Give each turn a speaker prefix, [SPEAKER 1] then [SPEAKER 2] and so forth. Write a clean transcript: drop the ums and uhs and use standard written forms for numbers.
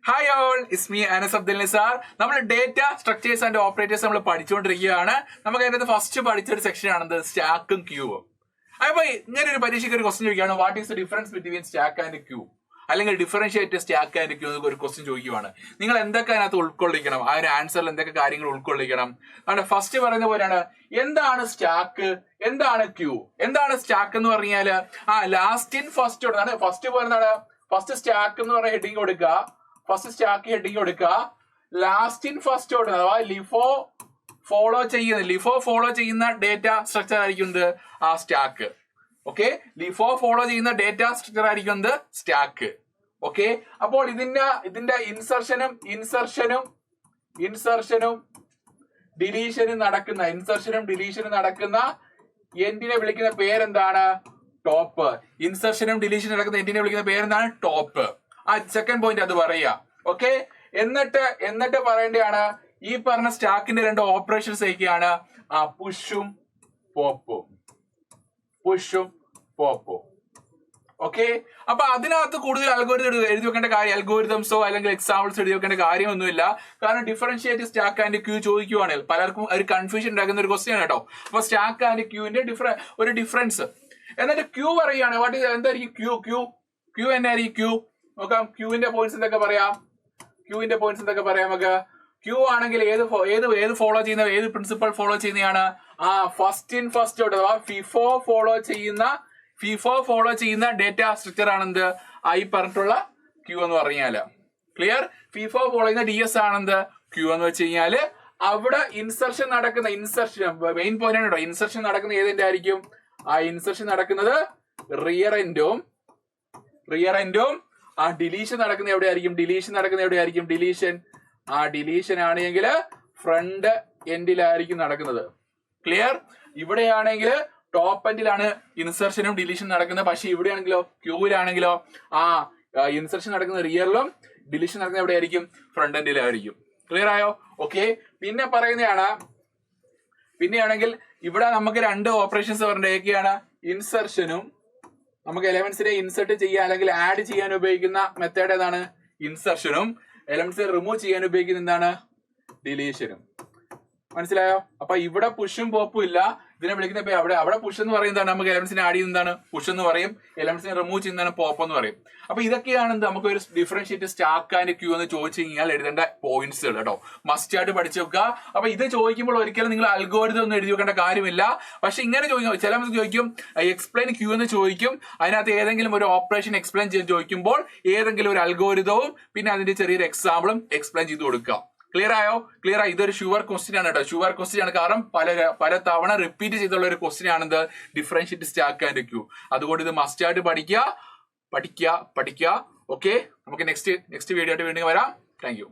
[SPEAKER 1] Hi all, it's me Anas Abdul Nisar. നമ്മൾ data structures and operators നമ്മൾ പഠിച്ചുകൊണ്ടിരിക്കുകയാണ്. നമുക്ക് അതിനകത്ത് ഫസ്റ്റ് പഠിച്ചൊരു സെക്ഷൻ ആണെന്ത് സ്റ്റാക്കും ക്യൂവും. അപ്പൊ ഇങ്ങനെ ഒരു പരീക്ഷയ്ക്ക് ഒരു ക്വസ്റ്റ്യൻ ചോദിക്കുകയാണ്, what is the difference between stack and queue, അല്ലെങ്കിൽ ഡിഫറൻഷിയേറ്റ് സ്റ്റാക്ക് ആൻഡ് ക്യൂ എന്നൊക്കെ ഒരു ക്വസ്റ്റ്യൻ ചോദിക്കുകയാണ്. നിങ്ങൾ എന്തൊക്കെ അതിനകത്ത് ഉൾക്കൊള്ളിക്കണം, ആ ഒരു ആൻസറിൽ എന്തൊക്കെ കാര്യങ്ങൾ ഉൾക്കൊള്ളിക്കണം. അതുകൊണ്ട് ഫസ്റ്റ് പറയുന്ന പോലെയാണ്, എന്താണ് സ്റ്റാക്ക്, എന്താണ് ക്യൂ. എന്താണ് സ്റ്റാക്ക് എന്ന് പറഞ്ഞാൽ ലാസ്റ്റ് ഇൻ ഫസ്റ്റ് ആണ്. ഫസ്റ്റ് പറയുന്നതാണ് ഫസ്റ്റ് സ്റ്റാക്ക് എന്ന് പറഞ്ഞ ഹെഡിങ് കൊടുക്കുക. ഫസ്റ്റ് സ്റ്റാക്ക് ഹെഡിങ് കൊടുക്കുക. ലാസ്റ്റ് ഇൻ ഫസ്റ്റ് ഓർഡർ അഥവാ ലിഫോ ഫോളോ ചെയ്യുന്ന ഡേറ്റ സ്ട്രക്ചർ ആയിരിക്കുന്നത് ആ സ്റ്റാക്ക്. ഓക്കെ, ലിഫോ ഫോളോ ചെയ്യുന്ന ഡേറ്റ സ്ട്രക്ചർ ആയിരിക്കുന്നത് സ്റ്റാക്ക്. ഓക്കെ, അപ്പോൾ ഇതിന്റെ ഇൻസർഷനും ഡിലീഷനും നടക്കുന്ന എന്തിനെ വിളിക്കുന്ന പേരെന്താണ്? ടോപ്പ്. ഇൻസർഷനും ഡിലീഷനും നടക്കുന്ന എന്തിനെ വിളിക്കുന്ന പേരെന്താണ്? ടോപ്പ്. ആ സെക്കൻഡ് പോയിന്റ് അത് പറയുക. ഓക്കെ, എന്നിട്ട് പറയേണ്ടതാണ് ഈ പറഞ്ഞ സ്റ്റാക്കിന്റെ രണ്ട് ഓപ്പറേഷൻസ് ഒക്കെയാണ് പുഷും പോപ്പും. ഓക്കെ, അപ്പൊ അതിനകത്ത് കൂടുതൽ എഴുതി വെക്കേണ്ട കാര്യം, അൽഗോരിതംസോ അല്ലെങ്കിൽ എക്സാമ്പിൾസ് എഴുതി വെക്കേണ്ട കാര്യമൊന്നുമില്ല. കാരണം ഡിഫറൻഷിയേറ്റ് സ്റ്റാക്ക് ആൻഡ് ക്യൂ ചോദിക്കുവാണെങ്കിൽ പലർക്കും ഒരു കൺഫ്യൂഷൻ ഉണ്ടാക്കുന്ന ഒരു ക്വസ്റ്റ്യൻ കേട്ടോ. അപ്പൊ സ്റ്റാക്ക് ആൻഡ് ക്യൂവിന്റെ ഒരു ഡിഫറൻസ്. എന്നിട്ട് ക്യൂ പറയുകയാണ്, എന്തായിരിക്കും ക്യൂ എന്നായിരിക്കും ക്യൂ നോക്കാം. ക്യൂവിന്റെ പോയിന്റ്സ് എന്തൊക്കെ പറയാം നമുക്ക്. ക്യൂ ആണെങ്കിൽ ഏത് ഫോളോ ചെയ്യുന്ന, ഏത് പ്രിൻസിപ്പൾ ഫോളോ ചെയ്യുന്നതാണ്? ഫസ്റ്റ് ഇൻ ഫസ്റ്റ് ഔട്ട് അഥവാ ഫിഫോ ഫോളോ ചെയ്യുന്ന ഡേറ്റ സ്ട്രക്ചർ ആണെന്ത് ഈ പറഞ്ഞിട്ടുള്ള ക്യൂ എന്ന് പറഞ്ഞാല്. ക്ലിയർ? ഫിഫോ ഫോളോ ചെയ്യുന്ന DS ആണെന്ത് ക്യൂ എന്ന് വെച്ച് കഴിഞ്ഞാല് അവിടെ ഇൻസർഷൻ മെയിൻ പോയിന്റ് ആണ് കേട്ടോ. ഇൻസർഷൻ നടക്കുന്ന ഏതിന്റെ ആയിരിക്കും? ഇൻസർഷൻ നടക്കുന്നത് റിയർ എൻഡും ഡിലീഷൻ നടക്കുന്ന എവിടെയായിരിക്കും? ഡിലീഷൻ ആണെങ്കിൽ ഫ്രണ്ട് എൻഡിലായിരിക്കും നടക്കുന്നത്. ക്ലിയർ? ഇവിടെയാണെങ്കിൽ ടോപ്പ് എൻഡിലാണ് ഇൻസർഷനും ഡിലീഷൻ നടക്കുന്നത്. പക്ഷെ ഇവിടെയാണെങ്കിലോ, ക്യൂവിലാണെങ്കിലോ ഇൻസർഷൻ നടക്കുന്ന റിയറിലും ഡിലീഷൻ നടക്കുന്ന എവിടെയായിരിക്കും? ഫ്രണ്ട് എൻഡിലായിരിക്കും. ക്ലിയർ ആയോ? ഓക്കെ, പിന്നെയാണെങ്കിൽ ഇവിടെ നമുക്ക് രണ്ട് ഓപ്പറേഷൻസ് പറഞ്ഞിട്ട് ഏതൊക്കെയാണ്? ഇൻസർഷനും, നമുക്ക് എലമെന്റ്സിനെ ഇൻസെർട്ട് ചെയ്യാൻ അല്ലെങ്കിൽ ആഡ് ചെയ്യാൻ ഉപയോഗിക്കുന്ന മെത്തേഡ് ഏതാണ്? ഇൻസർഷനും. എലമെന്റ്സിനെ റിമൂവ് ചെയ്യാൻ ഉപയോഗിക്കുന്ന എന്താണ്? ഡിലീഷനും. മനസ്സിലായോ? അപ്പൊ ഇവിടെ പുഷും പോപ്പും ഇല്ല. ഇതിനെ വിളിക്കുന്ന അവിടെ പുഷ് എന്ന് പറയുന്നതാണ്, നമുക്ക് എലമെന്റ്സിനെ ആഡ് ചെയ്യുന്നതാണ് പുഷ് എന്ന് പറയും. എലമെന്റ്സിനെ റിമൂവ് ചെയ്യുന്നതാണ് പോപ്പ് എന്ന് പറയും. അപ്പൊ ഇതൊക്കെയാണ് നമുക്ക് ഒരു ഡിഫറൻഷിയേറ്റ് സ്റ്റാക്ക് ആൻഡ് ക്യൂ എന്ന് ചോദിച്ചു കഴിഞ്ഞാൽ എഴുതേണ്ട പോയിന്റ്സുകൾ കേട്ടോ. മസ്റ്റ് ആയിട്ട് പഠിച്ചു വെക്കുക. അപ്പൊ ഇത് ചോദിക്കുമ്പോൾ ഒരിക്കലും നിങ്ങൾ അൽഗോരിതം ഒന്നും എഴുതി വെക്കേണ്ട കാര്യമില്ല. പക്ഷെ ഇങ്ങനെ ചോദിക്കും, ചില ചോദിക്കും എക്സ്പ്ലെയിൻ ക്യൂ എന്ന് ചോദിക്കും. അതിനകത്ത് ഏതെങ്കിലും ഒരു ഓപ്പറേഷൻ എക്സ്പ്ലെയിൻ ചെയ്ത് ചോദിക്കുമ്പോൾ ഏതെങ്കിലും ഒരു അൽഗോരിതവും പിന്നെ അതിന്റെ ചെറിയൊരു എക്സാമ്പിളും എക്സ്പ്ലെയിൻ ചെയ്ത് കൊടുക്കുക. ക്ലിയർ ആയോ? ഇതൊരു ഷുവർ ക്വസ്റ്റ്യൻ ആണ് കേട്ടോ. ഷുവർ ക്വസ്റ്റ്യൻ ആണ്, കാരണം പല തവണ റിപ്പീറ്റ് ചെയ്തുള്ള ഒരു ക്വസ്റ്റ്യൻ ആണെന്ത് ഡിഫറൻഷിയേറ്റ് സ്റ്റാക്ക് ആൻഡ് ക്യൂ. അതുകൊണ്ട് ഇത് മസ്റ്റ് ആയിട്ട് പഠിക്കുക. ഓക്കെ, നമുക്ക് നെക്സ്റ്റ് വീഡിയോ ആയിട്ട് വീണ്ടും വരാം. Thank you.